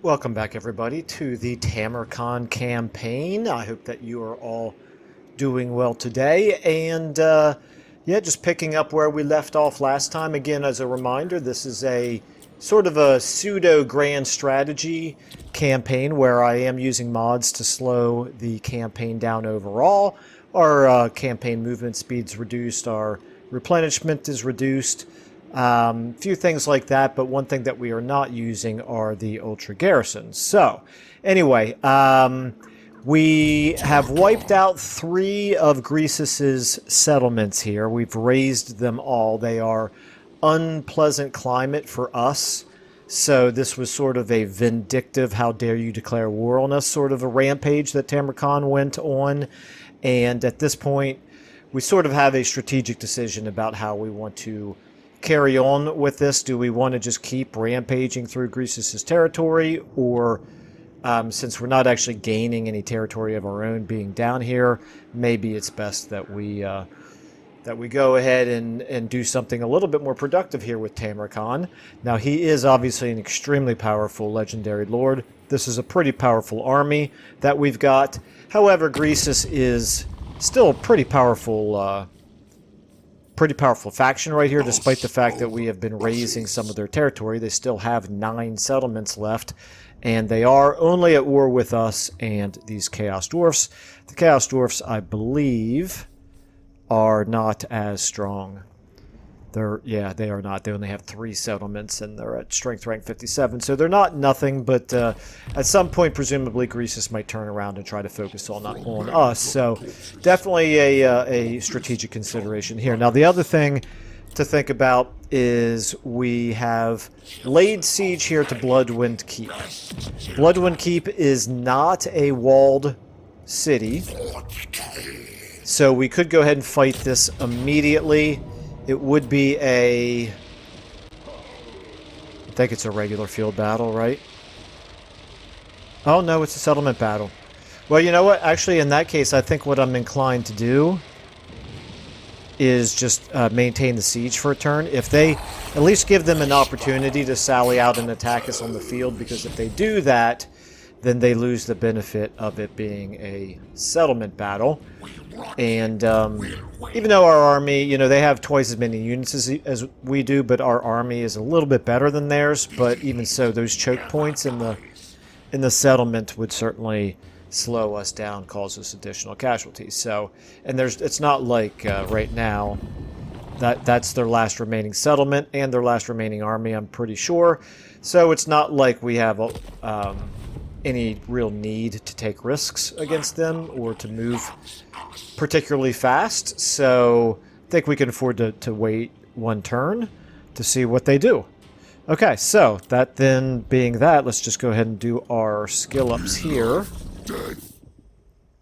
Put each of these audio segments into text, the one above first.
Welcome back, everybody, to the Tamurkhan campaign. I hope that you are all doing well today. And, yeah, just picking up where we left off last time. Again, as a reminder, this is a sort of a pseudo-grand strategy campaign where I am using mods to slow the campaign down overall. Our campaign movement speed's reduced, our replenishment is reduced. Few things like that, but one thing that we are not using are the ultra garrisons. So, anyway, we have wiped out 3 of Greasus's settlements here. We've razed them all. They are unpleasant climate for us. So this was sort of a vindictive, how dare you declare war on us, sort of a rampage that Tamurkhan went on. And at this point, we sort of have a strategic decision about how we want to carry on with this. Do we want to just keep rampaging through Greasus's territory, or since we're not actually gaining any territory of our own being down here, maybe it's best that we go ahead and do something a little bit more productive here with Tamurkhan. Now, he is obviously an extremely powerful legendary lord. This is a pretty powerful army that we've got. However, Greasus is still a pretty powerful faction right here, despite the fact that we have been raising some of their territory. They still have 9 settlements left, and they are only at war with us and these Chaos Dwarfs. The Chaos Dwarfs, I believe, are not as strong. They are not. They only have 3 settlements, and they're at strength rank 57, so they're not nothing, but at some point, presumably, Greasus might turn around and try to focus on us, so definitely a strategic consideration here. Now, the other thing to think about is we have laid siege here to Bloodwind Keep. Bloodwind Keep is not a walled city, so we could go ahead and fight this immediately. It would be I think it's a regular field battle, right? Oh, no, it's a settlement battle. Well, you know what? Actually, in that case, I think what I'm inclined to do is just maintain the siege for a turn. If they at least give them an opportunity to sally out and attack us on the field, because if they do that, then they lose the benefit of it being a settlement battle. And even though our army, you know, they have twice as many units as we do, but our army is a little bit better than theirs. But even so, those choke points in the settlement would certainly slow us down, cause us additional casualties. So, and it's not like right now that's their last remaining settlement and their last remaining army, I'm pretty sure. So it's not like we have any real need to take risks against them or to move particularly fast, so I think we can afford to wait one turn to see what they do. Okay, so that then being that, let's just go ahead and do our skill ups here.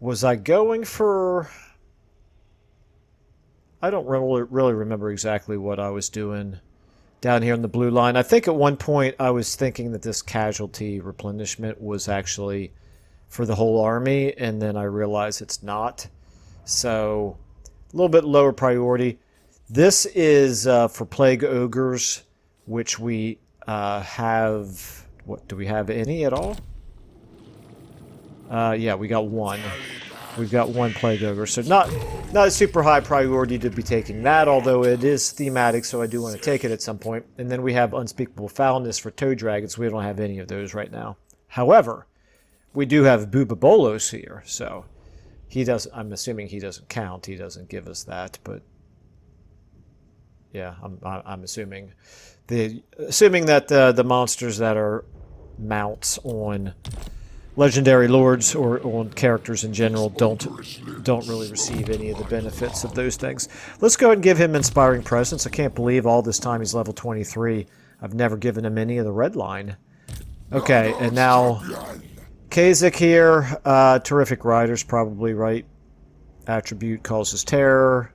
Was I going for... I don't really remember exactly what I was doing down here in the blue line. I think at one point I was thinking that this casualty replenishment was actually for the whole army, and then I realized it's not. So, a little bit lower priority. This is for Plague Ogres, which we have... What, do we have any at all? Yeah, we got 1. We've got 1 Plague Ogre, so not a super high priority to be taking that, although it is thematic, so I do want to take it at some point. And then we have Unspeakable Foulness for Toad Dragons. We don't have any of those right now. However, we do have Boobabolos here, so he does. I'm assuming he doesn't count. He doesn't give us that, but yeah, I'm assuming that the monsters that are mounts on legendary lords or on characters in general don't really receive any of the benefits of those things. Let's go ahead and give him Inspiring Presence. I can't believe all this time he's level 23. I've never given him any of the red line. Okay, and now Kasich here. Terrific Riders, probably right. Attribute causes terror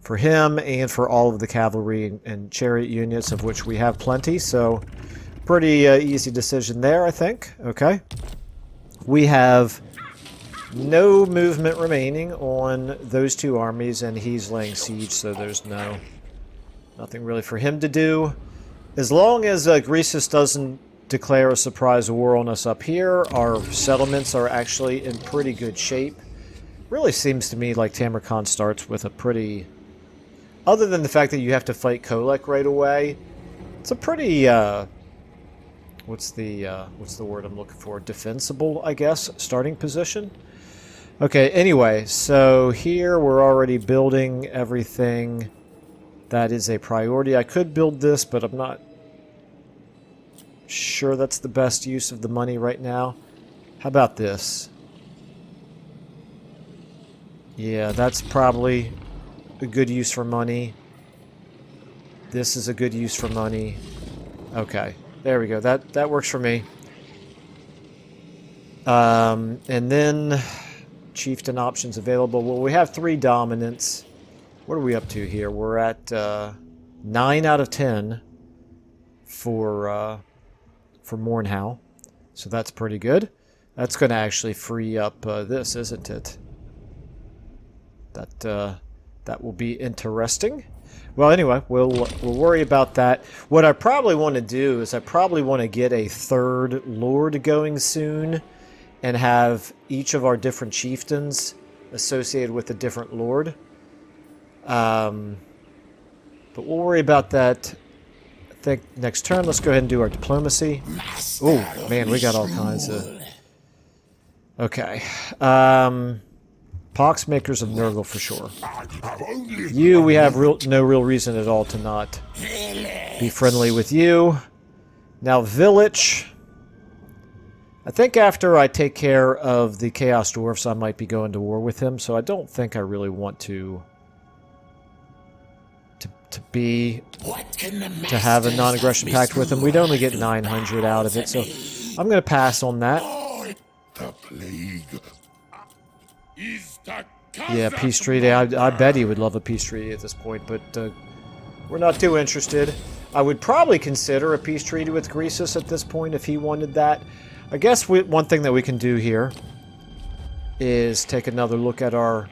for him and for all of the cavalry and chariot units, of which we have plenty, so pretty easy decision there, I think. Okay. We have no movement remaining on those 2 armies, and he's laying siege, so there's nothing really for him to do. As long as Greasus doesn't declare a surprise war on us up here. Our settlements are actually in pretty good shape. Really seems to me like Tamurkhan starts with a pretty... Other than the fact that you have to fight Kolek right away, it's a pretty... what's the word I'm looking for? Defensible, I guess, starting position. Okay, anyway, so here we're already building everything that is a priority. I could build this, but I'm not sure that's the best use of the money right now. How about this? Yeah, that's probably a good use for money. This is a good use for money. Okay, there we go. That works for me. And then chieftain options available. Well, we have 3 dominants. What are we up to here? We're at 9 out of 10 for Mornhow. So that's pretty good. That's going to actually free up this, isn't it? That will be interesting. Well, anyway, we'll worry about that. What I probably want to do is I probably want to get a 3rd lord going soon and have each of our different chieftains associated with a different lord. But we'll worry about that, I think, next turn. Let's go ahead and do our diplomacy. Oh, man, we got all kinds of... Okay. Poxmakers of Nurgle for sure. You, we have no real reason at all to not be friendly with you. Now, Village. I think after I take care of the Chaos Dwarfs, I might be going to war with him, so I don't think I really want to have a non-aggression pact with him. We'd only get 900 out of it, so I'm going to pass on that. Yeah, peace treaty. I bet he would love a peace treaty at this point, but we're not too interested. I would probably consider a peace treaty with Greasus at this point if he wanted that. I guess one thing that we can do here is take another look at our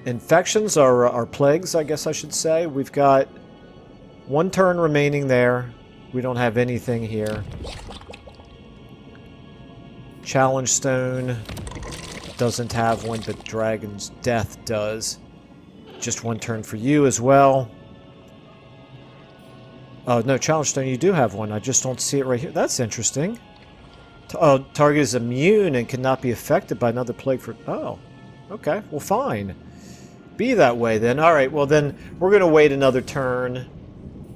infections, our plagues, I guess I should say. We've got 1 turn remaining there. We don't have anything here. Challenge Stone doesn't have one, but Dragon's Death does. Just 1 turn for you as well. Oh, no, Challenge Stone, you do have one. I just don't see it right here. That's interesting. Oh, target is immune and cannot be affected by another plague for... Oh, okay. Well, fine. Be that way, then. Alright, well, then we're going to wait another turn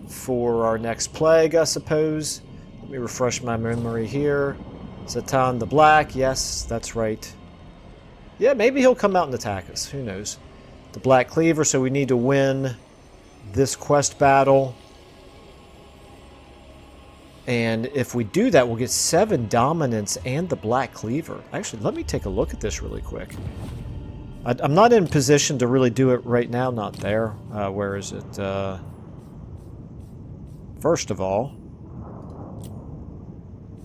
for our next plague, I suppose. Let me refresh my memory here. Satan the Black. Yes, that's right. Yeah, maybe he'll come out and attack us. Who knows? The Black Cleaver, so we need to win this quest battle. And if we do that, we'll get 7 dominance and the Black Cleaver. Actually, let me take a look at this really quick. I'm not in position to really do it right now. Not there. Where is it? First of all,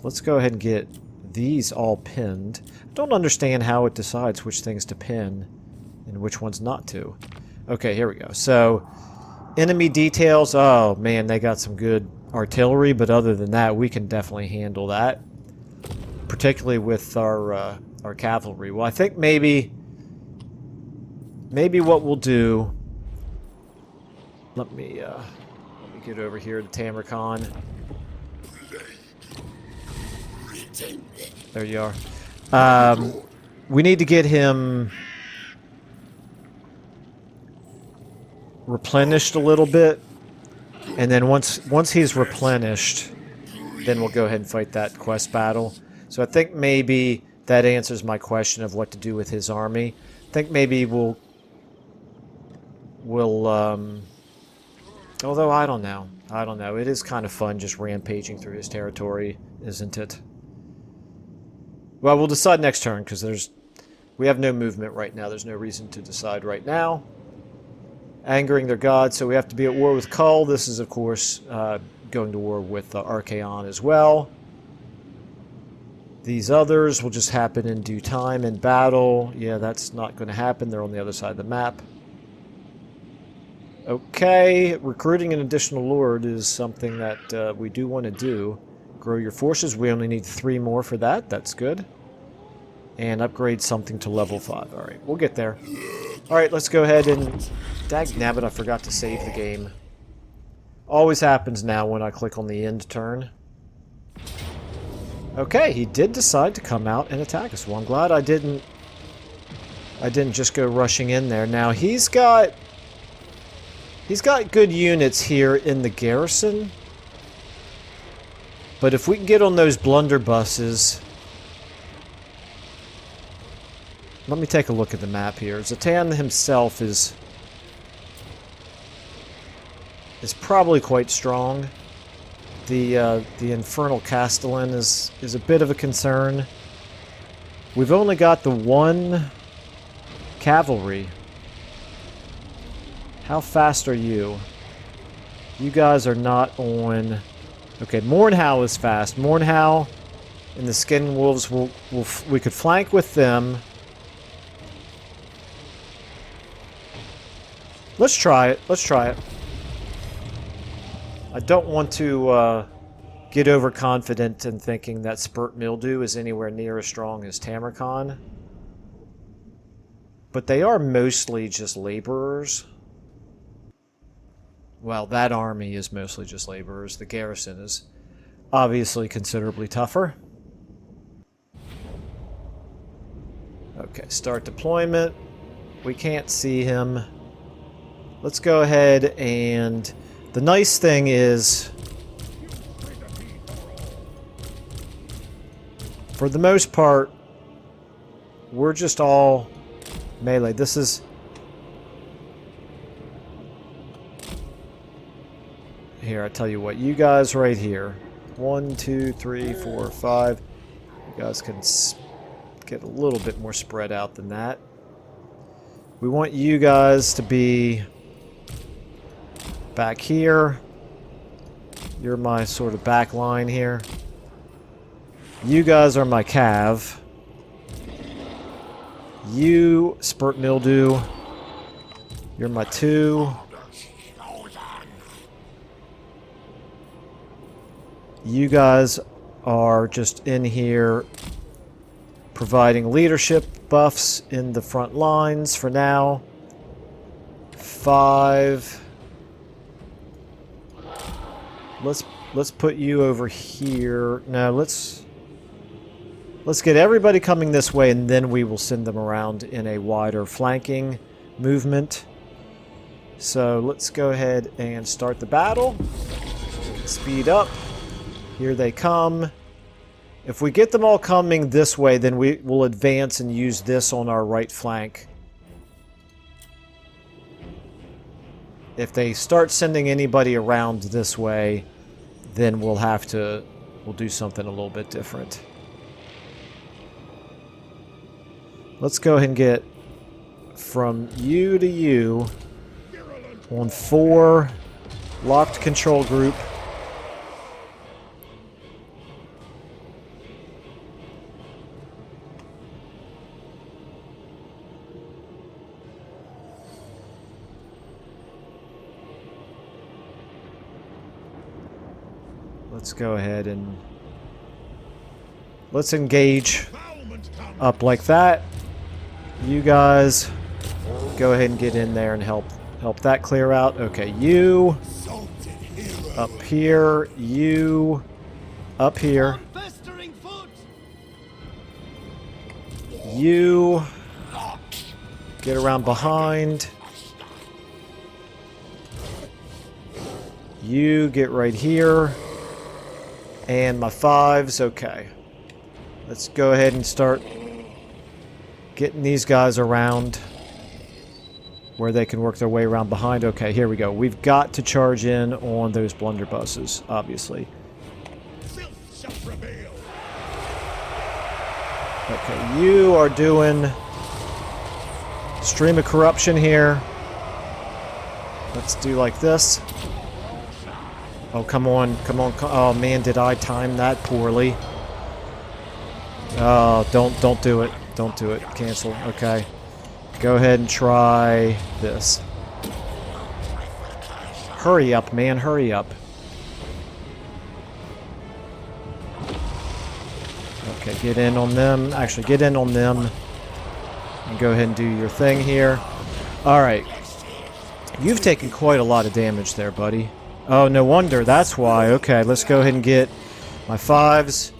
let's go ahead and get these all pinned. I don't understand how it decides which things to pin and which ones not to. Okay, here we go. So, enemy details. Oh, man, they got some good artillery, but other than that, we can definitely handle that. Particularly with our cavalry. Well, I think maybe what we'll do... Let me get over here to Tamurkhan. There you are. We need to get him replenished a little bit, and then once he's replenished, then we'll go ahead and fight that quest battle. So I think maybe that answers my question of what to do with his army. I think maybe we'll although I don't know. It is kind of fun just rampaging through his territory, isn't it? Well, we'll decide next turn, because we have no movement right now. There's no reason to decide right now. Angering their god, so we have to be at war with Kull. This is, of course, going to war with Archaon as well. These others will just happen in due time in battle. Yeah, that's not going to happen. They're on the other side of the map. Okay, recruiting an additional lord is something that we do want to do. Grow your forces. We only need 3 more for that. That's good. And upgrade something to level 5. Alright, we'll get there. Alright, let's go ahead and... Dagnabbit, I forgot to save the game. Always happens now when I click on the end turn. Okay, he did decide to come out and attack us. Well, I'm glad I didn't just go rushing in there. Now, he's got good units here in the garrison. But if we can get on those blunderbusses... Let me take a look at the map here. Zatan himself is probably quite strong. The Infernal Castellan is a bit of a concern. We've only got the 1 cavalry. How fast are you? You guys are not on... Okay, Mornhow is fast. Mornhow and the Skin Wolves we could flank with them. Let's try it. Let's try it. I don't want to get overconfident in thinking that Spurt Mildew is anywhere near as strong as Tamurkhan. But they are mostly just laborers. Well, that army is mostly just laborers. The garrison is obviously considerably tougher. Okay, start deployment. We can't see him. Let's go ahead and... The nice thing is... For the most part, we're just all melee. This is... Here, I tell you what. You guys right here. 1, 2, 3, 4, 5. You guys can get a little bit more spread out than that. We want you guys to be back here. You're my sort of back line here. You guys are my cav. You, Spurt Mildew. You're my 2. You guys are just in here providing leadership buffs in the front lines for now. 5. Let's put you over here. No, let's get everybody coming this way, and then we will send them around in a wider flanking movement. So let's go ahead and start the battle. Speed up. Here they come. If we get them all coming this way, then we will advance and use this on our right flank. If they start sending anybody around this way, then we'll do something a little bit different. Let's go ahead and get from you to you on 4 locked control group. Let's go ahead and let's engage up like that. You guys go ahead and get in there and help that clear out. Okay, you up here, you up here. You get around behind. You get right here. And my 5s, okay. Let's go ahead and start getting these guys around where they can work their way around behind. Okay, here we go. We've got to charge in on those blunderbusses, obviously. Okay, you are doing stream of corruption here. Let's do like this. Oh, come on, come on. Oh, man, did I time that poorly. Oh, don't do it. Don't do it. Cancel. Okay. Go ahead and try this. Hurry up, man. Hurry up. Okay, get in on them. Actually, get in on them. And go ahead and do your thing here. Alright. You've taken quite a lot of damage there, buddy. Oh, no wonder. That's why. Okay, let's go ahead and get my 5s.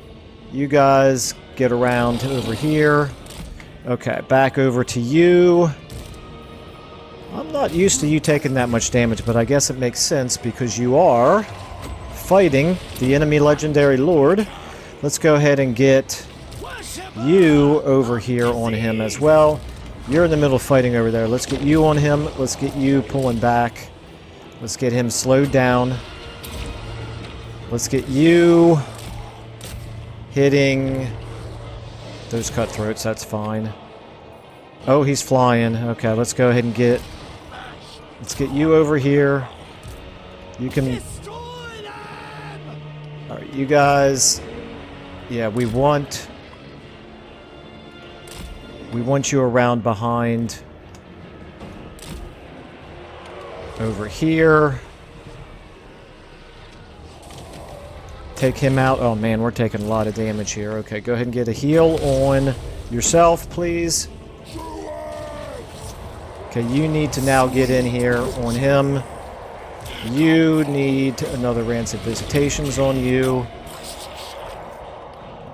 You guys get around over here. Okay, back over to you. I'm not used to you taking that much damage, but I guess it makes sense because you are fighting the enemy legendary lord. Let's go ahead and get you over here on him as well. You're in the middle of fighting over there. Let's get you on him. Let's get you pulling back. Let's get him slowed down. Let's get you hitting those cutthroats. That's fine. Oh, he's flying. Okay, let's go ahead and get... Let's get you over here. You can... Alright, you guys... Yeah, we want you around behind. Over here. Take him out. Oh man, we're taking a lot of damage here. Okay, go ahead and get a heal on yourself, please. Okay, you need to now get in here on him. You need another Rancid Visitations on you.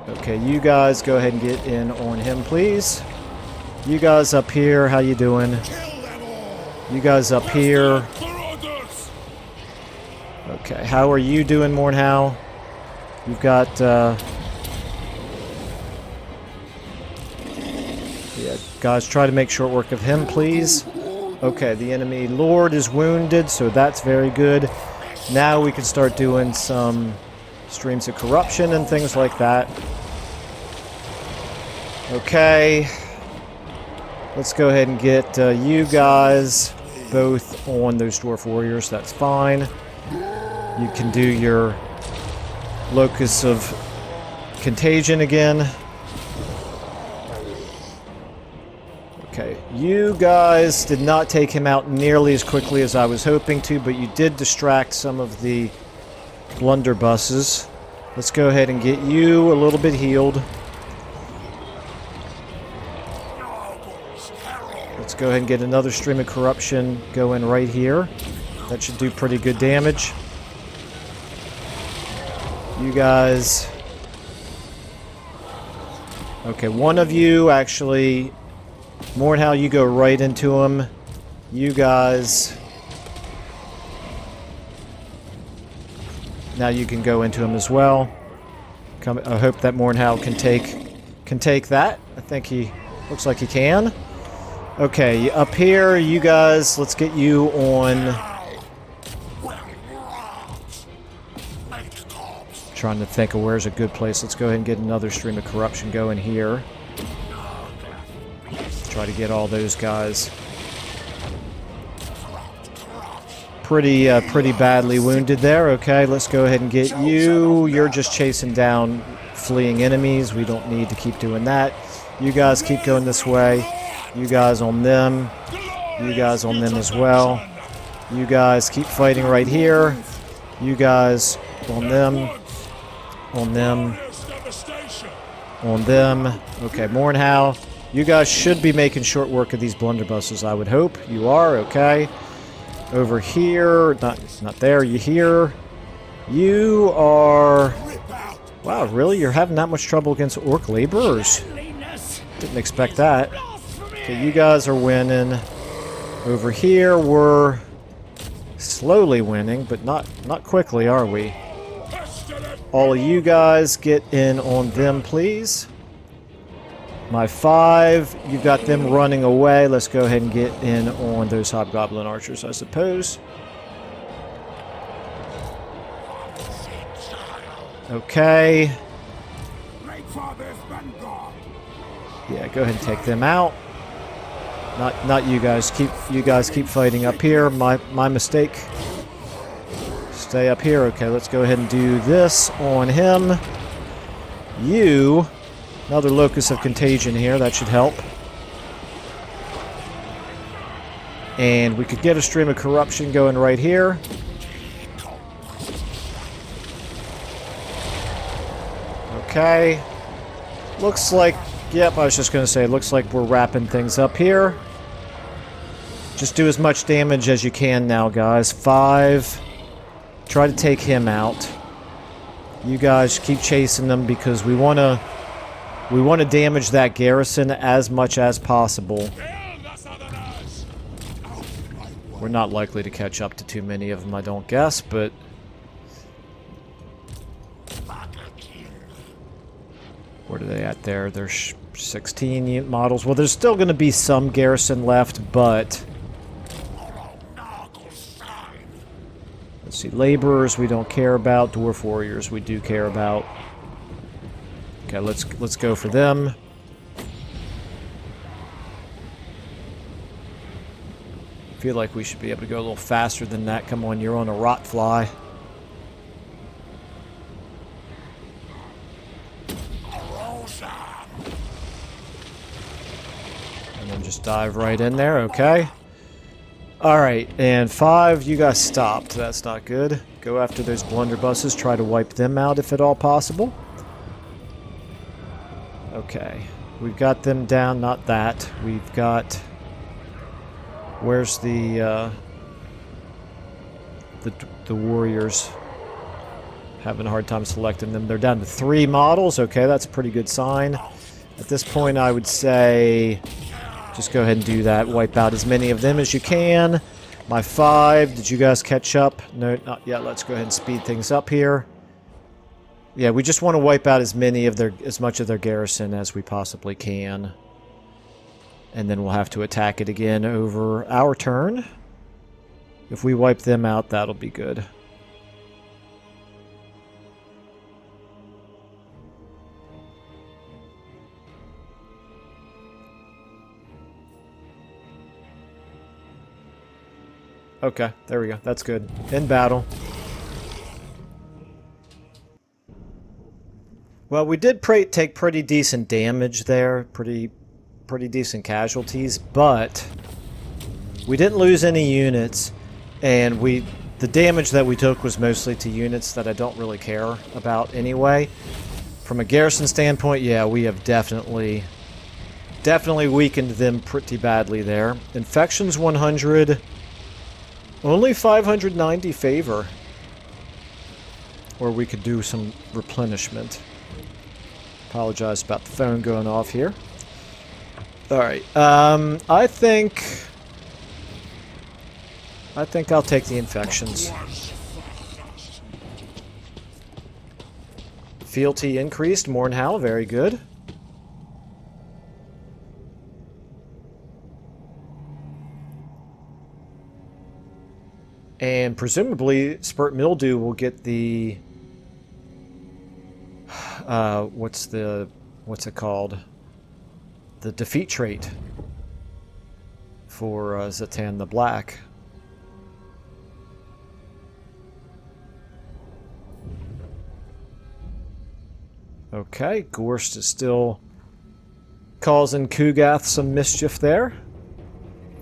Okay, you guys go ahead and get in on him, please. You guys up here, how you doing? You guys up here. Okay, how are you doing, Mornhow? You've got, yeah, guys, try to make short work of him, please. Okay, the enemy lord is wounded, so that's very good. Now we can start doing some streams of corruption and things like that. Okay. Let's go ahead and get you guys both on those dwarf warriors. That's fine. You can do your locus of contagion again. Okay, you guys did not take him out nearly as quickly as I was hoping to, but you did distract some of the blunderbusses. Let's go ahead and get you a little bit healed. Let's go ahead and get another stream of corruption going right here. That should do pretty good damage. You guys... Okay, one of you actually... Mornhow, you go right into him. You guys... Now you can go into him as well. I hope that Mornhow can take that. I think he looks like he can. Okay, up here, you guys, let's get you on... Trying to think of where's a good place. Let's go ahead and get another stream of corruption going here. Try to get all those guys pretty badly wounded there. Okay, let's go ahead and get you. You're just chasing down fleeing enemies. We don't need to keep doing that. You guys keep going this way. You guys on them. You guys on them as well. You guys keep fighting right here. You guys on them. On them. On them. Okay, Mornhow. You guys should be making short work of these blunderbusses, I would hope. You are, okay. Over here. Not there. You here. You are... Wow, really? You're having that much trouble against orc laborers? Didn't expect that. Okay, you guys are winning. Over here, we're slowly winning, but not quickly, are we? All of you guys get in on them, please. My 5, you've got them running away. Let's go ahead and get in on those hobgoblin archers, I suppose. Okay. Yeah, go ahead and take them out. Not you guys. You guys keep fighting up here. My mistake. Stay up here. Okay, let's go ahead and do this on him. You. Another locus of contagion here. That should help. And we could get a stream of corruption going right here. Okay. Looks like... Yep, I was just going to say, looks like we're wrapping things up here. Just do as much damage as you can now, guys. 5. Try to take him out. You guys keep chasing them because we want to damage that garrison as much as possible. We're not likely to catch up to too many of them, I don't guess, but... What are they at there? There's 16 models. Well, there's still going to be some garrison left, but... Let's see, laborers we don't care about. Dwarf warriors we do care about. Okay, let's go for them. Feel like we should be able to go a little faster than that. Come on, you're on a rot fly. And then just dive right in there, okay. Alright, and 5, you guys stopped. That's not good. Go after those blunderbusses. Try to wipe them out if at all possible. Okay. We've got them down. Not that. We've got... Where's the warriors? Having a hard time selecting them. They're down to 3 models. Okay, that's a pretty good sign. At this point, I would say... Just go ahead and do that. Wipe out as many of them as you can. My 5, did you guys catch up? No, not yet. Let's go ahead and speed things up here. Yeah, we just want to wipe out as much of their garrison as we possibly can. And then we'll have to attack it again over our turn. If we wipe them out, that'll be good. Okay, there we go. That's good. In battle. Well, we did take pretty decent damage there. Pretty decent casualties, but we didn't lose any units, and the damage that we took was mostly to units that I don't really care about anyway. From a garrison standpoint, yeah, we have definitely weakened them pretty badly there. Infections 100... Only 590 favor. Or we could do some replenishment. Apologize about the phone going off here. Alright, I think I'll take the infections. Fealty increased, Mornhow, very good. And presumably, Spurt Mildew will get the... what's it called? The defeat trait for Zatan the Black. Okay, Gorst is still causing Kugath some mischief there.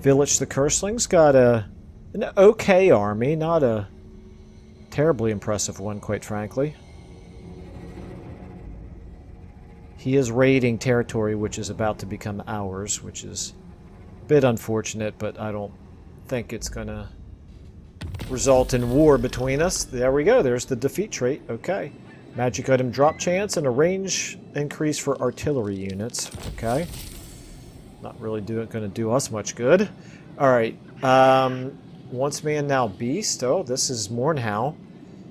Village the Curseling's got an okay army, not a terribly impressive one, quite frankly. He is raiding territory which is about to become ours, which is a bit unfortunate, but I don't think it's going to result in war between us. There we go, there's the defeat trait, okay. Magic item drop chance and a range increase for artillery units, okay. Not really going to do us much good. Alright, once man now beast. Oh, this is Mornhow.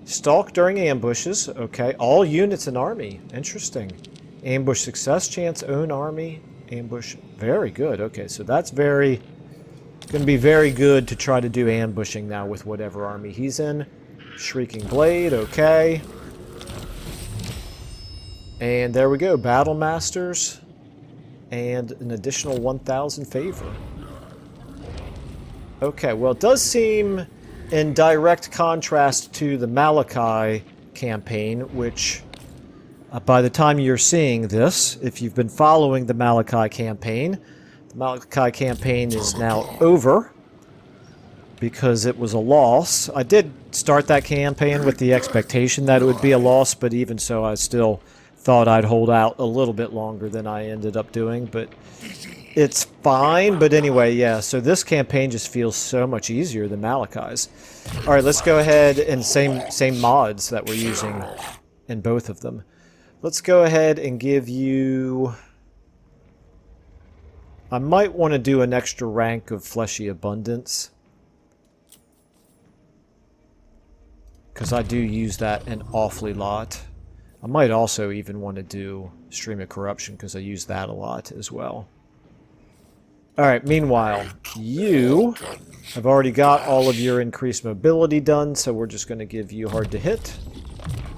Stalk during ambushes, okay. All units in army, interesting. Ambush success chance, own army, ambush, very good. Okay, so that's going to be very good to try to do ambushing now with whatever army he's in. Shrieking Blade, okay. And there we go, Battle Masters, and an additional 1,000 favor. Okay, well it does seem in direct contrast to the Malachi campaign, which... by the time you're seeing this, if you've been following the Malachi campaign is now over because it was a loss. I did start that campaign with the expectation that it would be a loss, but even so, I still thought I'd hold out a little bit longer than I ended up doing, but it's fine. But anyway, yeah, so this campaign just feels so much easier than Malachi's. All right, let's go ahead and same mods that we're using in both of them. Let's go ahead and give you... I might want to do an extra rank of Fleshy Abundance, because I do use that an awfully lot. I might also even want to do Stream of Corruption, because I use that a lot as well. Alright, meanwhile, you have already got all of your increased mobility done, so we're just going to give you Hard to Hit.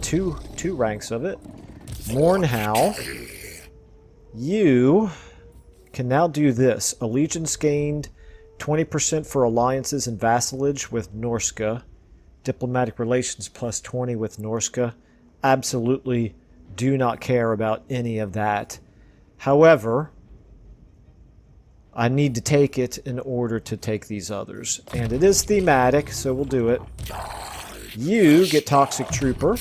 Two ranks of it. Mournhowl. You can now do this. Allegiance gained 20% for alliances and vassalage with Norska. Diplomatic relations plus 20 with Norska. Absolutely do not care about any of that. However, I need to take it in order to take these others. And it is thematic, so we'll do it. You get Toxic Trooper.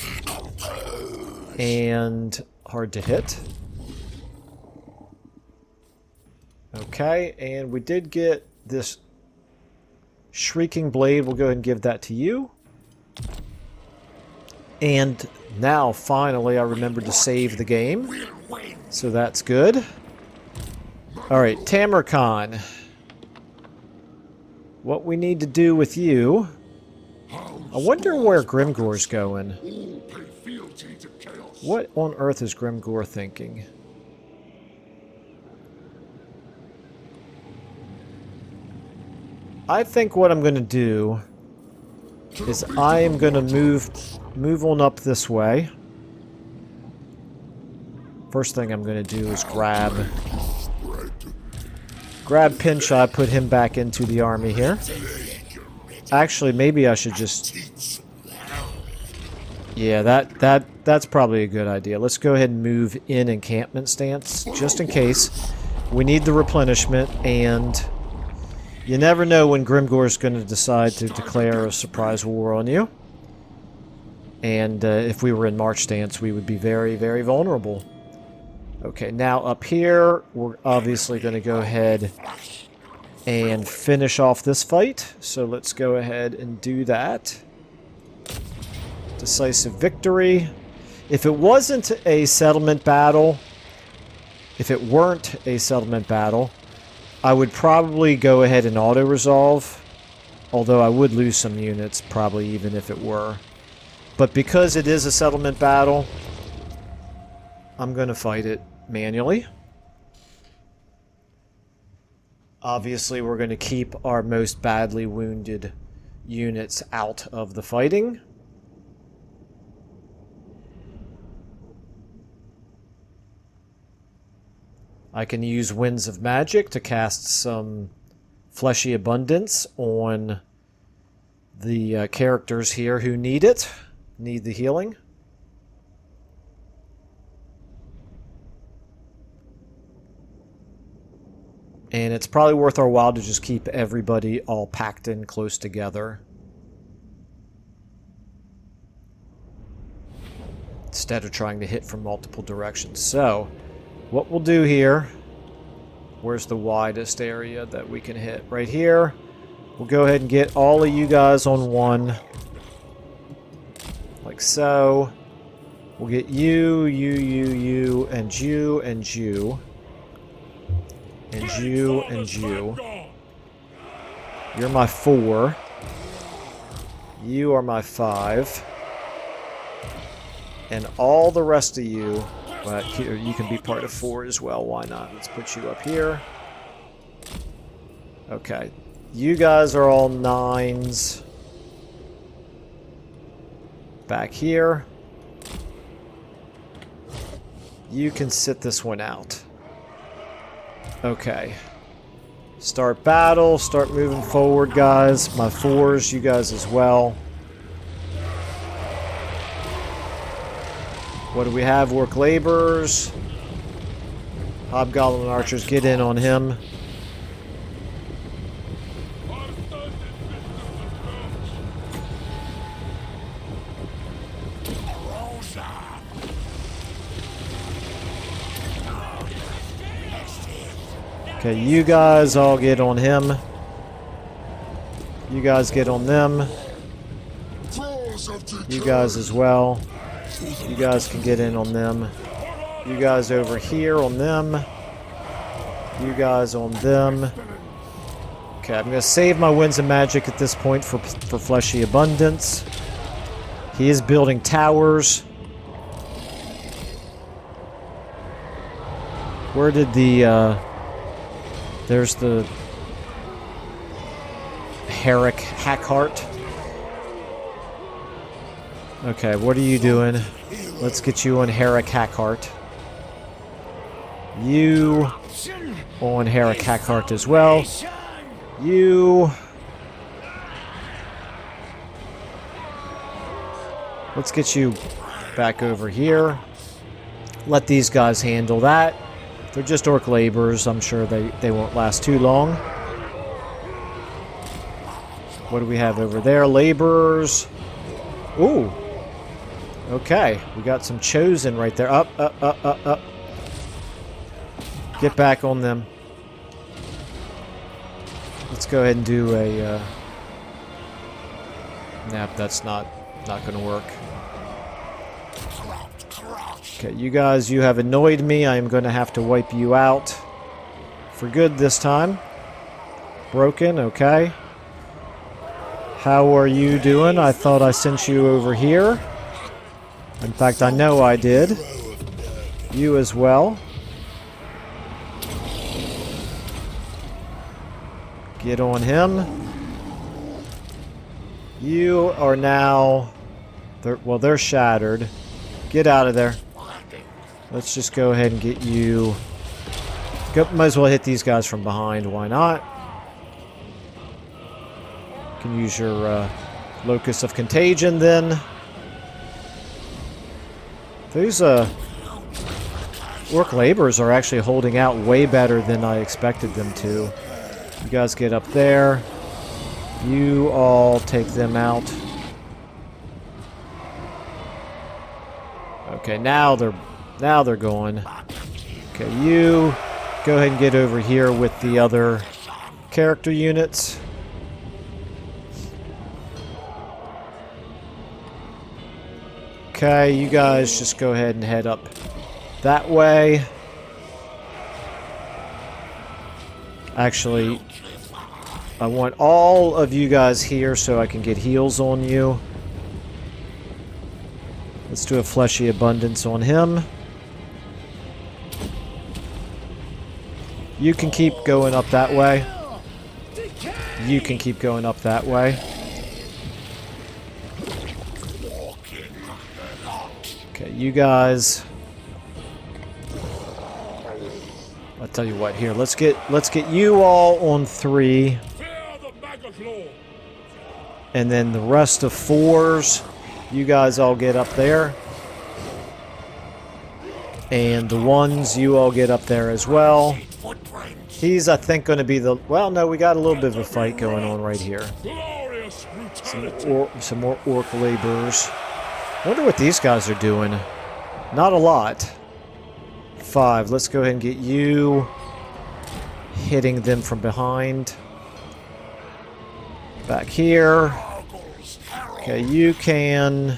And Hard to Hit. Okay, and we did get this Shrieking Blade. We'll go ahead and give that to you. And now, finally, I remembered to save the game. So that's good. Alright, Tamurkhan. What we need to do with you... I wonder where Grimgor's going. What on earth is Grimgor thinking? I think what I'm going to do is I am going to move on up this way. First thing I'm going to do is grab Pinchot, put him back into the army here. Actually, maybe I should just... Yeah, that's probably a good idea. Let's go ahead and move in encampment stance, just in case. We need the replenishment, and you never know when Grimgor's going to decide to declare a surprise war on you. And if we were in march stance, we would be very, very vulnerable. Okay, now up here, we're obviously going to go ahead and finish off this fight. So let's go ahead and do that. Decisive victory. If it wasn't a settlement battle, I would probably go ahead and auto-resolve. Although I would lose some units, probably even if it were. But because it is a settlement battle, I'm going to fight it manually. Obviously, we're going to keep our most badly wounded units out of the fighting. I can use Winds of Magic to cast some Fleshy Abundance on the characters here who need it, need the healing. And it's probably worth our while to just keep everybody all packed in close together, instead of trying to hit from multiple directions. So, what we'll do here, where's the widest area that we can hit? Right here. We'll go ahead and get all of you guys on one. Like so. We'll get you, and you, and you, and you. And you, and you. You're my 4. You are my 5. And all the rest of you, well, here, you can be part of 4 as well. Why not? Let's put you up here. Okay. You guys are all 9s. Back here. You can sit this one out. Okay. Start battle. Start moving forward, guys. My 4s, you guys as well. What do we have? Work laborers. Hobgoblin archers, get in on him. Okay, you guys all get on him. You guys get on them. You guys as well. You guys can get in on them. You guys over here on them. You guys on them. Okay, I'm going to save my Winds of Magic at this point for Fleshy Abundance. He is building towers. Where did the, there's the Herrick Hackhart. Okay, what are you doing? Let's get you on Herrick Hackhart. You on Herrick Hackhart as well. You. Let's get you back over here. Let these guys handle that. They're just orc laborers. I'm sure they won't last too long. What do we have over there? Laborers. Ooh. Okay. We got some chosen right there. Up, up, up, up, up. Get back on them. Let's go ahead and do a... Nah, that's not going to work. Okay, you guys, you have annoyed me. I am going to have to wipe you out for good this time. Broken, okay. How are you doing? I thought I sent you over here. In fact, I know I did. You as well. Get on him. You are now... They're shattered. Get out of there. Let's just go ahead and get you... Might as well hit these guys from behind. Why not? You can use your Locus of Contagion then. These orc laborers are actually holding out way better than I expected them to. You guys get up there. You all take them out. Okay, now they're going. Okay, you go ahead and get over here with the other character units. Okay, you guys just go ahead and head up that way. Actually, I want all of you guys here so I can get heals on you. Let's do a Fleshy Abundance on him. You can keep going up that way. You can keep going up that way. Okay, you guys. I'll tell you what. Here, let's get you all on 3. And then the rest of 4s, you guys all get up there. And the 1s, you all get up there as well. He's, I think, going to be the... Well, no, we got a little bit of a fight going on right here. Some more orc laborers. I wonder what these guys are doing. Not a lot. 5. Let's go ahead and get you hitting them from behind. Back here. Okay, you can...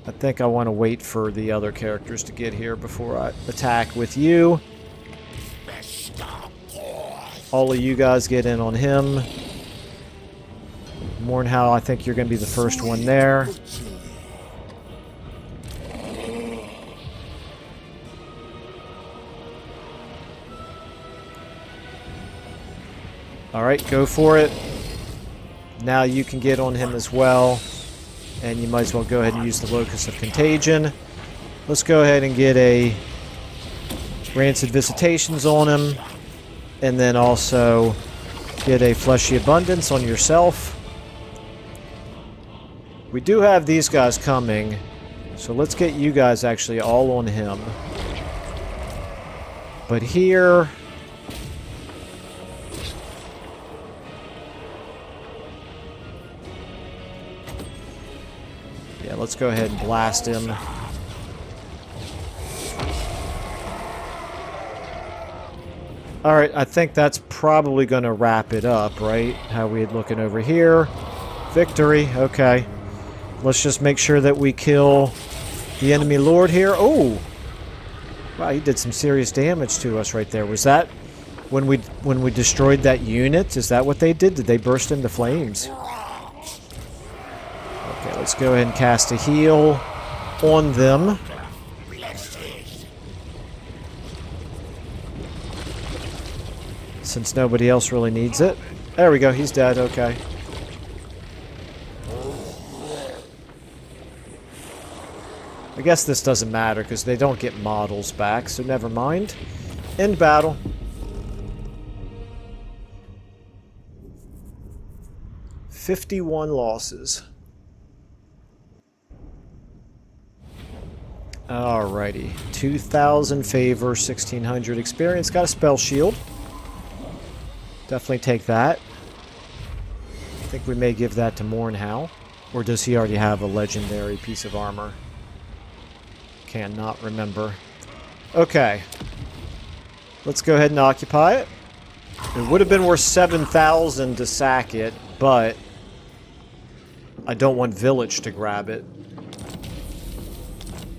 I think I want to wait for the other characters to get here before I attack with you. All of you guys get in on him. Mornhow, I think you're going to be the first one there. Alright, go for it. Now you can get on him as well. And you might as well go ahead and use the Locus of Contagion. Let's go ahead and get a Rancid Visitations on him. And then also get a Fleshy Abundance on yourself. We do have these guys coming. So let's get you guys actually all on him. But here... Yeah, let's go ahead and blast him. Alright, I think that's probably going to wrap it up, right? How we looking over here. Victory, okay. Let's just make sure that we kill the enemy lord here. Oh! Wow, he did some serious damage to us right there. Was that when we destroyed that unit? Is that what they did? Did they burst into flames? Okay, let's go ahead and cast a heal on them. Since nobody else really needs it. There we go, he's dead, okay. I guess this doesn't matter because they don't get models back, so never mind. End battle. "51 losses. Alrighty. 2,000 favor, 1,600 experience. Got a spell shield. Definitely take that. I think we may give that to Mornhow. Or does he already have a legendary piece of armor? Cannot remember. Okay. Let's go ahead and occupy it. It would have been worth 7,000 to sack it, but I don't want Village to grab it.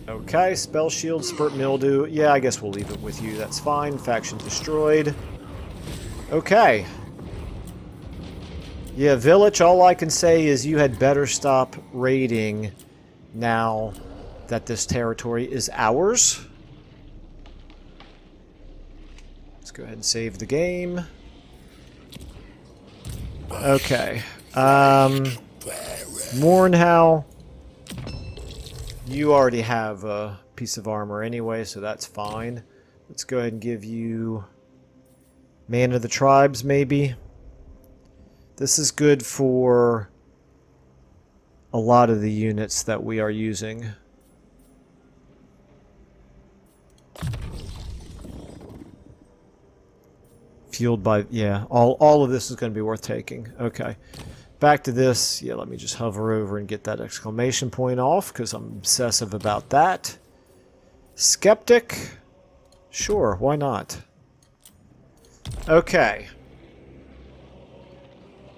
Okay, spell shield, spurt mildew. Yeah, I guess we'll leave it with you. That's fine. Faction destroyed. Okay. Yeah, Village, all I can say is you had better stop raiding now that this territory is ours. Let's go ahead and save the game. Okay. Mornhow, you already have a piece of armor anyway, so that's fine. Let's go ahead and give you Man of the Tribes, maybe. This is good for a lot of the units that we are using. Fueled by, yeah, all of this is going to be worth taking. Okay. Back to this. Yeah, let me just hover over and get that exclamation point off because I'm obsessive about that. Skeptic? Sure, why not? Okay.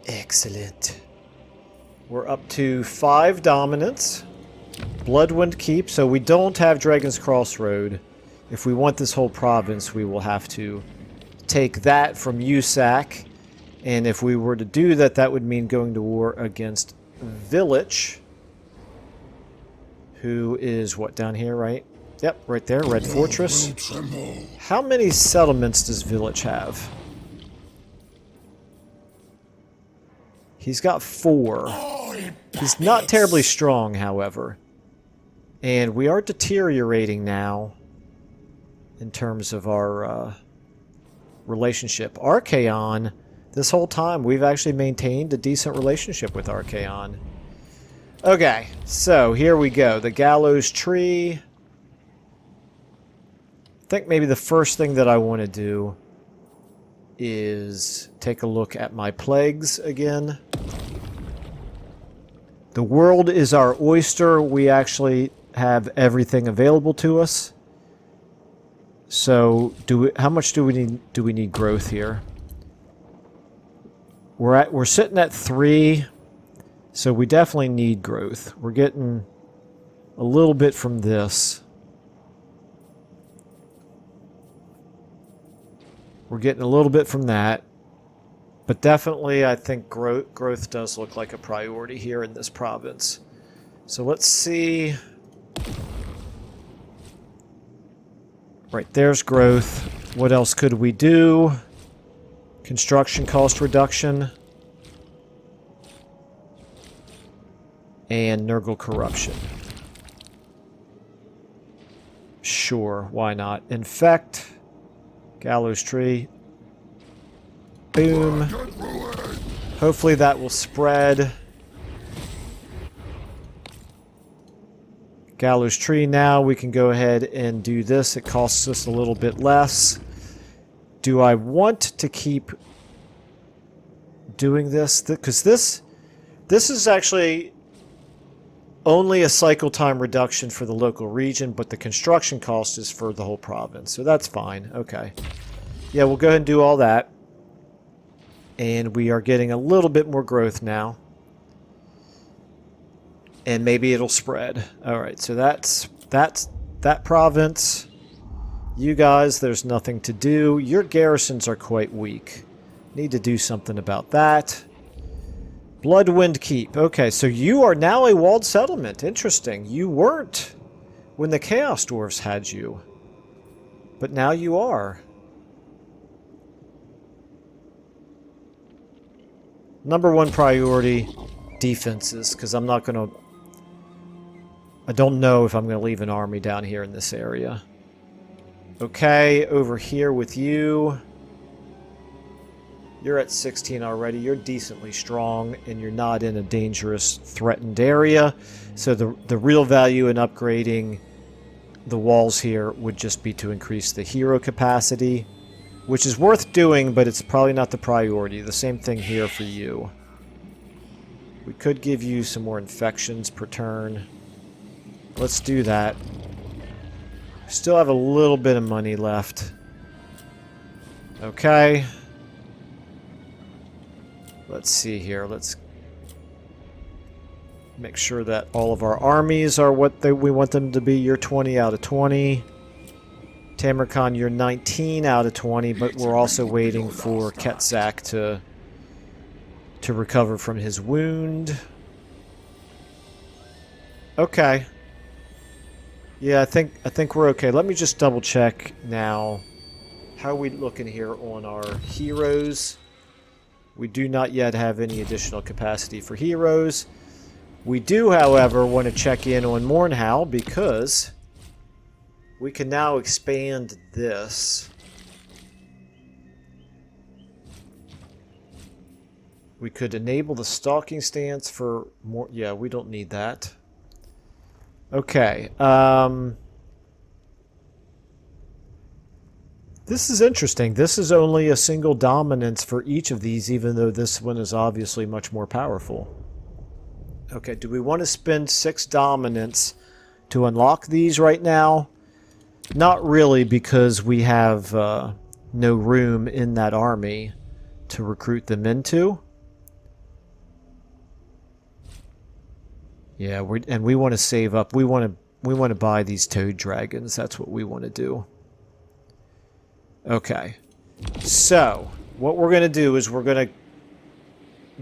Excellent. We're up to 5 dominance. Bloodwind Keep, so we don't have Dragon's Crossroad. If we want this whole province, we will have to take that from USAC. And if we were to do that, that would mean going to war against Village. Who is, what, down here, right? Yep, right there, Red Fortress. How many settlements does Village have? He's got 4. He's not terribly strong, however. And we are deteriorating now in terms of our relationship. Archaon, this whole time, we've actually maintained a decent relationship with Archaon. Okay, so here we go. The Gallows Tree. I think maybe the first thing that I want to do is take a look at my plagues again. The world is our oyster. We actually have everything available to us. So, how much do we need growth here? We're sitting at 3, so we definitely need growth. We're getting a little bit from this. We're getting a little bit from that. But definitely, I think growth does look like a priority here in this province. So let's see. Right, there's growth. What else could we do? Construction cost reduction. And Nurgle corruption. Sure, why not? Infect. Gallows Tree. Boom. Hopefully that will spread. Gallows Tree now. We can go ahead and do this. It costs us a little bit less. Do I want to keep doing this? Because this is actually only a cycle time reduction for the local region, but the construction cost is for the whole province. So that's fine. Okay. Yeah, we'll go ahead and do all that. And we are getting a little bit more growth now. And maybe it'll spread. Alright, so that's that province. You guys, there's nothing to do. Your garrisons are quite weak. Need to do something about that. Bloodwind Keep. Okay, so you are now a walled settlement. Interesting. You weren't when the Chaos Dwarves had you. But now you are. Number one priority, defenses, because I'm not going to... I don't know if I'm going to leave an army down here in this area. Okay, over here with you. You're at 16 already. You're decently strong, and you're not in a dangerous, threatened area. So the real value in upgrading the walls here would just be to increase the hero capacity, which is worth doing, but it's probably not the priority. The same thing here for you. We could give you some more infections per turn. Let's do that. Still have a little bit of money left. Okay. Let's see here. Let's make sure that all of our armies are what we want them to be. You're 20 out of 20. Tamurkhan, you're 19 out of 20, but we're also waiting for Ketzak to recover from his wound. Okay. Yeah, I think we're okay. Let me just double check now. How are we looking here on our heroes? We do not yet have any additional capacity for heroes. We do, however, want to check in on Mournhowl because we can now expand this. We could enable the stalking stance for more... Yeah, we don't need that. Okay. This is interesting. This is only a single dominance for each of these, even though this one is obviously much more powerful. Okay, do we want to spend 6 dominance to unlock these right now? Not really, because we have no room in that army to recruit them into. Yeah, we want to save up. We want to buy these toad dragons. That's what we want to do. Okay. So, what we're going to do is we're going to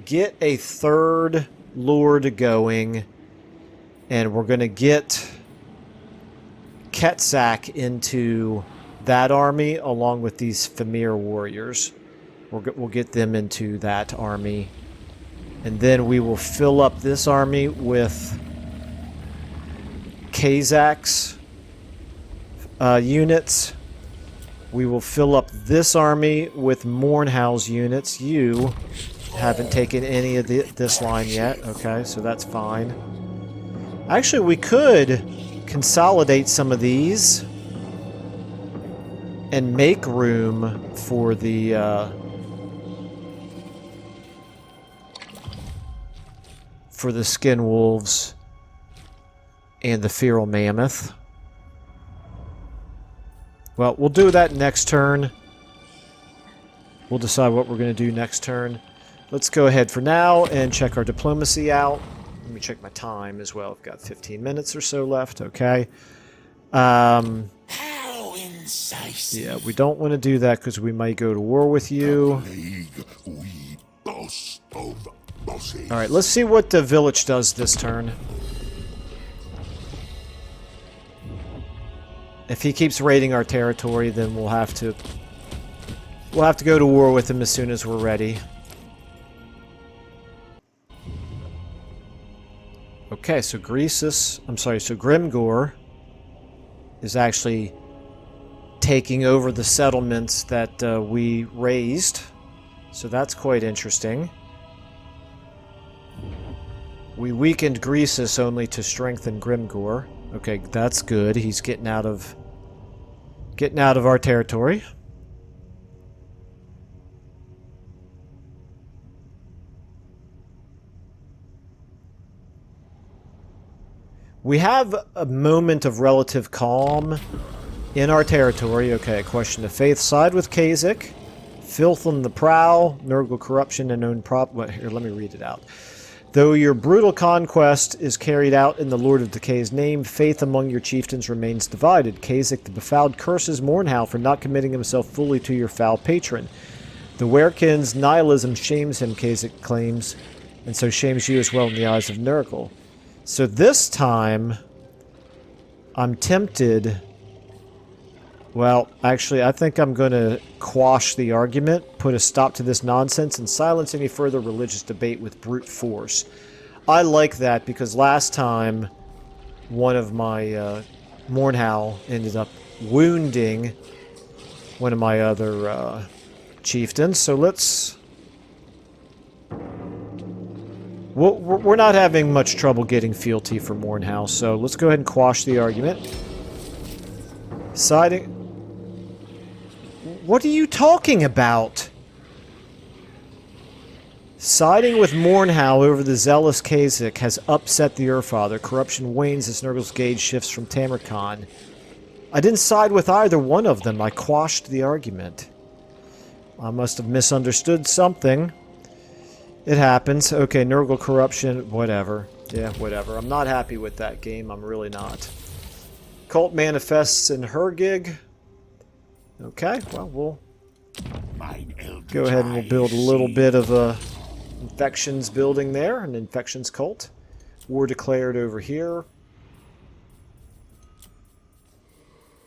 get a third lord going, and we're going to get Ketzak into that army along with these Famir warriors. We'll get them into that army. And then we will fill up this army with Kazak's units. We will fill up this army with Mournhowl's units. You haven't taken any of this line yet. Okay, so that's fine. Actually, we could consolidate some of these and make room for the skin wolves and the feral mammoth. Well, we'll do that next turn. We'll decide what we're going to do next turn. Let's go ahead for now and check our diplomacy out. Let me check my time as well. I've got 15 minutes or so left. Okay. How incisive. Yeah, we don't want to do that because we might go to war with you. Alright, let's see what the village does this turn. If he keeps raiding our territory, then we'll have to go to war with him as soon as we're ready. Okay, so Grimgor is actually taking over the settlements that we raised. So that's quite interesting. We weakened Greasus only to strengthen Grimgor. Okay, that's good. He's getting out of our territory. We have a moment of relative calm In our territory. Okay, question of faith. Side with Kasich. Filth on the prowl. Nurgle corruption and own prop. Well, here, let me read it out. Though your brutal conquest is carried out in the Lord of Decay's name, faith among your chieftains remains divided. Kasich the Befouled curses Mornhow for not committing himself fully to your foul patron. The Werekin's nihilism shames him, Kasich claims, and so shames you as well in the eyes of Nurgle. So this time, I'm tempted... Well, actually, I think I'm going to quash the argument, put a stop to this nonsense, and silence any further religious debate with brute force. I like that because last time, one of my Mornhow ended up wounding one of my other chieftains. So let's... We're not having much trouble getting fealty for Mornhow, so let's go ahead and quash the argument. Siding... What are you talking about? Siding with Mornhow over the zealous Kasich has upset the Urfather. Corruption wanes as Nurgle's gauge shifts from Tamurkhan. I didn't side with either one of them. I quashed the argument. I must have misunderstood something. It happens. Okay, Nurgle corruption, whatever. Yeah, whatever. I'm not happy with that game. I'm really not. Cult manifests in Hergig. Okay, well, we'll go ahead and we'll build a little bit of a infections building there, an infections cult. War declared over here.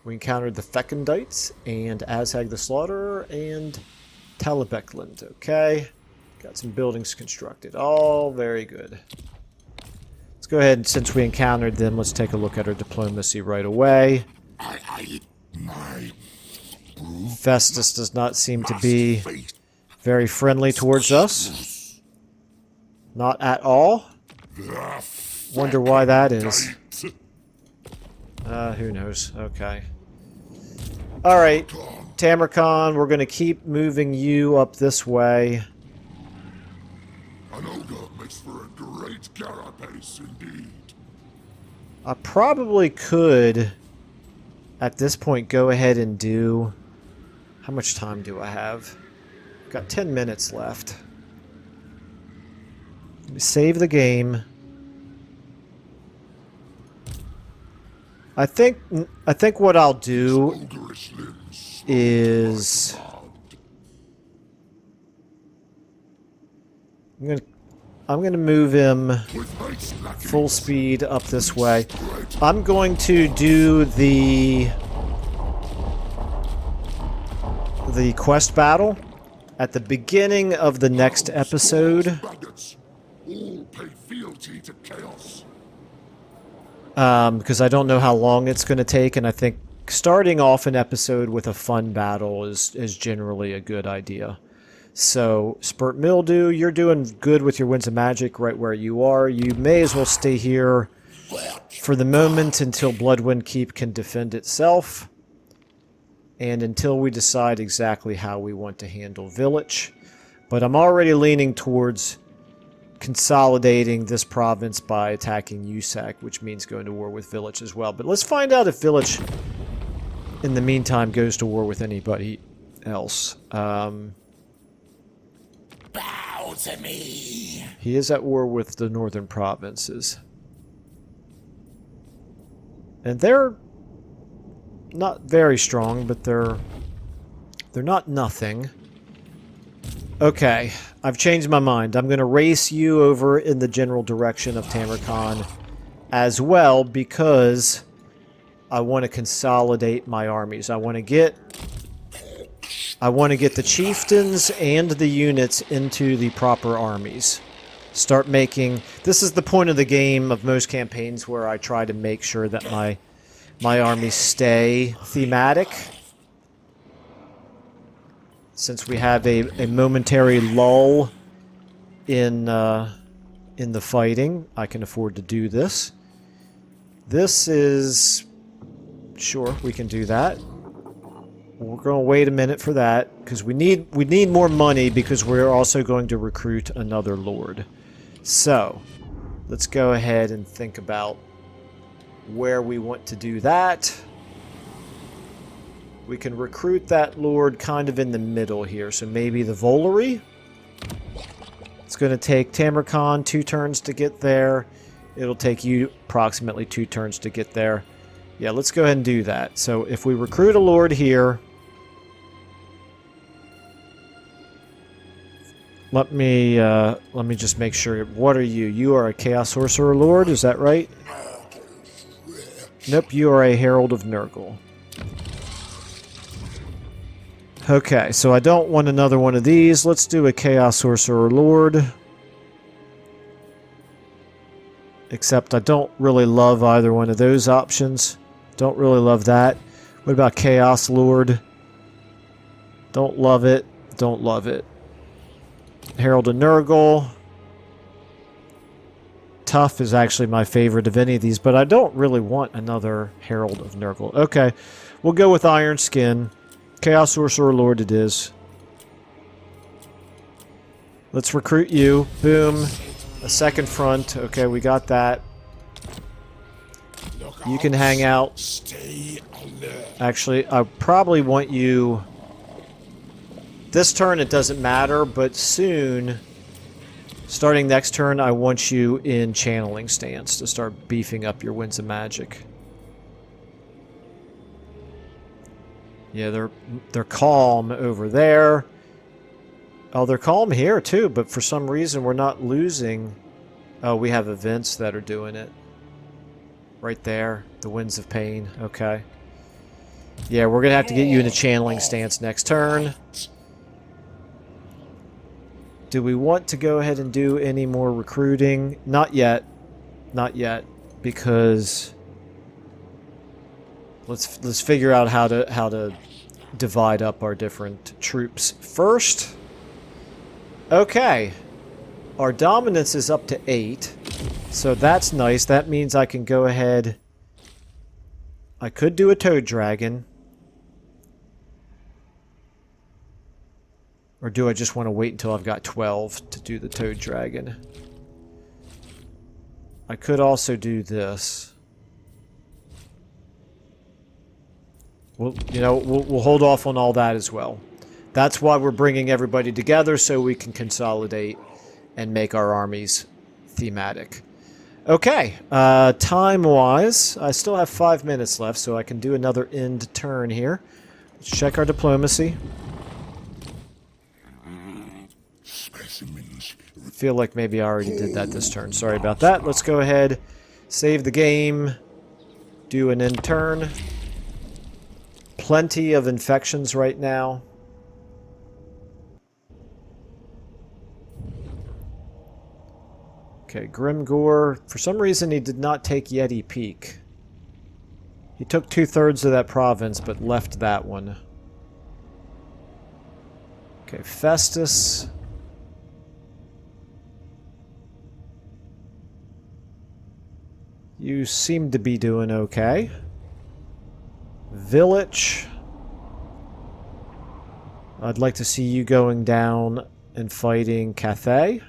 We encountered the Fecondites and Azhag the Slaughterer and Talabekland. Okay, got some buildings constructed. All very good. Let's go ahead and since we encountered them, let's take a look at our diplomacy right away. Festus does not seem to be very friendly towards us. Not at all. Wonder why that is. Who knows? Okay. Alright, Tamurkhan, we're going to keep moving you up this way. An ogre makes for a great carapace indeed. I probably could, at this point, go ahead and do... How much time do I have? I've got 10 minutes left. Let me save the game. I think what I'll do is I'm gonna move him full speed up this way. I'm going to do the quest battle at the beginning of the next episode. Because I don't know how long it's going to take, and I think starting off an episode with a fun battle is generally a good idea. So, Spurt Mildew, you're doing good with your Winds of Magic right where you are. You may as well stay here for the moment until Bloodwind Keep can defend itself. And until we decide exactly how we want to handle Village. But I'm already leaning towards consolidating this province by attacking Usac, which means going to war with Village as well. But let's find out if Village, in the meantime, goes to war with anybody else. Bow to me. He is at war with the northern provinces. And they're not very strong, but they're not nothing. Okay, I've changed my mind. I'm going to race you over in the general direction of Tamurkhan as well because I want to consolidate my armies. I want to get the chieftains and the units into the proper armies. Start making... This is the point of the game of most campaigns where I try to make sure that my armies stay thematic. Since we have a momentary lull in the fighting, I can afford to do this. This is... Sure, we can do that. We're going to wait a minute for that, because we need more money, because we're also going to recruit another lord. So, let's go ahead and think about where we want to do that. We can recruit that lord kind of in the middle here. So maybe the Volary. It's going to take Tamurkhan 2 turns to get there. It'll take you approximately 2 turns to get there. Yeah, let's go ahead and do that. So if we recruit a lord here... Let me just make sure. What are you? You are a Chaos Sorcerer Lord, is that right? Nope, you are a Herald of Nurgle. Okay, so I don't want another one of these. Let's do a Chaos Sorcerer Lord. Except I don't really love either one of those options. Don't really love that. What about Chaos Lord? Don't love it. Don't love it. Herald of Nurgle. Tough is actually my favorite of any of these, but I don't really want another Herald of Nurgle. Okay, we'll go with Iron Skin. Chaos Sorcerer Lord it is. Let's recruit you. Boom. A second front. Okay, we got that. You can hang out. Actually, I probably want you... This turn it doesn't matter, but soon, starting next turn, I want you in channeling stance to start beefing up your Winds of Magic. Yeah, they're calm over there. Oh, they're calm here too, but for some reason we're not losing. Oh, we have events that are doing it. Right there, the Winds of Pain. Okay. Yeah, we're gonna have to get you in a channeling stance next turn. Do we want to go ahead and do any more recruiting? Not yet. Not yet, because let's figure out how to divide up our different troops first. Okay. Our dominance is up to 8. So that's nice. That means I can go ahead. I could do a Toad Dragon. Or do I just want to wait until I've got 12 to do the Toad Dragon? I could also do this. Well, you know, we'll hold off on all that as well. That's why we're bringing everybody together, so we can consolidate and make our armies thematic. Okay, time-wise, I still have 5 minutes left, so I can do another end turn here. Let's check our diplomacy. I feel like maybe I already did that this turn. Sorry about that. Let's go ahead, save the game, do an end turn. Plenty of infections right now. Okay, Grimgore. For some reason, he did not take Yeti Peak. He took 2/3 of that province, but left that one. Okay, Festus. You seem to be doing okay. Village. I'd like to see you going down and fighting Cathay.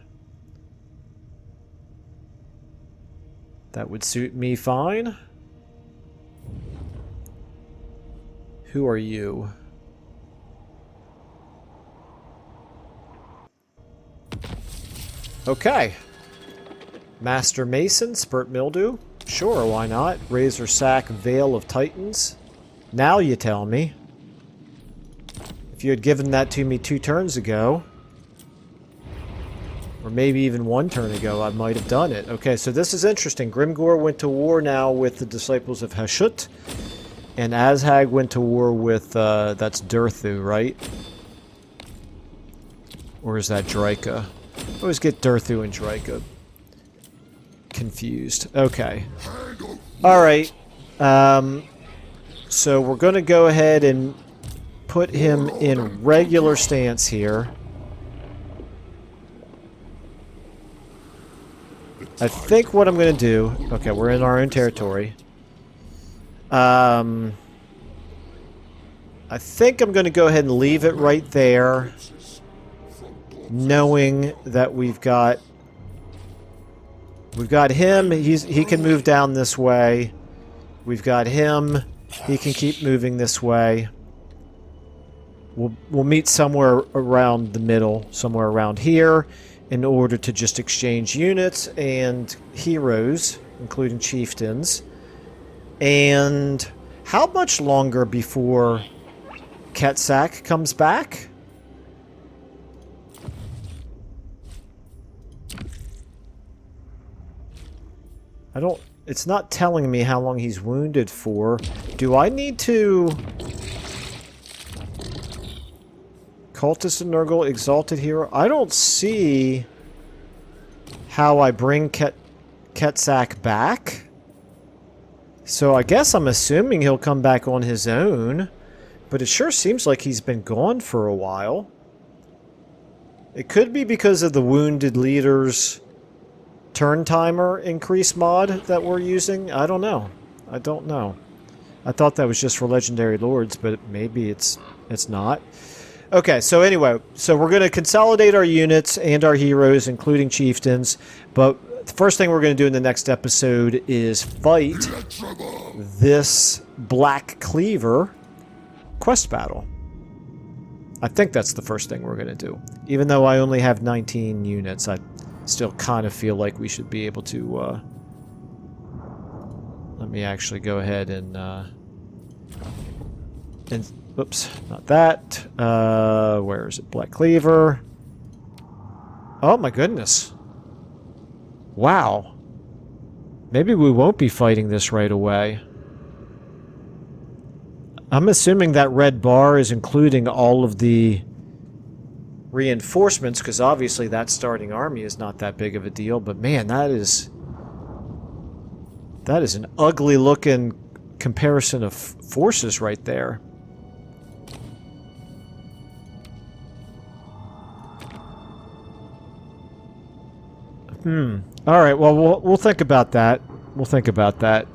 That would suit me fine. Who are you? Okay. Master Mason, Spurt Mildew. Sure, why not? Razor Sack, Veil of Titans. Now you tell me. If you had given that to me 2 turns ago, or maybe even 1 turn ago, I might have done it. Okay, so this is interesting. Grimgore went to war now with the Disciples of Hashut, and Azhag went to war with, that's Durthu, right? Or is that Draika? I always get Durthu and Draika confused. Okay. Alright. So we're going to go ahead and put him in regular stance here. I think what I'm going to do... Okay, we're in our own territory. I think I'm going to go ahead and leave it right there, knowing that we've got him. He can move down this way. We've got him. He can keep moving this way. we'll meet somewhere around the middle, somewhere around here, in order to just exchange units and heroes, including chieftains. And how much longer before Ketsak comes back? It's not telling me how long he's wounded for. Do I need to... Cultist and Nurgle, Exalted Hero? I don't see how I bring Ketsak back. So I guess I'm assuming he'll come back on his own. But it sure seems like he's been gone for a while. It could be because of the Wounded Leader's turn timer increase mod that we're using. I don't know. I don't know. I thought that was just for Legendary Lords, but maybe it's not. Okay, so anyway, so we're going to consolidate our units and our heroes, including chieftains, but the first thing we're going to do in the next episode is fight this Black Cleaver quest battle. I think that's the first thing we're going to do. Even though I only have 19 units, I still kind of feel like we should be able to... let me actually go ahead and oops, not that. Where is it? Black Cleaver. Oh my goodness. Wow. Maybe we won't be fighting this right away. I'm assuming that red bar is including all of the reinforcements, because obviously that starting army is not that big of a deal, but man, that is an ugly looking comparison of forces right there. Alright, well, we'll think about that. We'll think about that.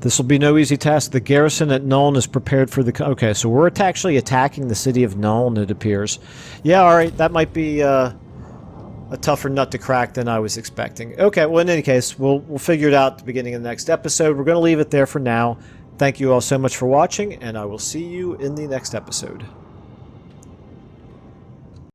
This will be no easy task. The garrison at Nuln is prepared for the... Okay, so we're actually attacking the city of Nuln, it appears. Yeah, alright, that might be a tougher nut to crack than I was expecting. Okay, well, in any case, we'll figure it out at the beginning of the next episode. We're going to leave it there for now. Thank you all so much for watching, and I will see you in the next episode.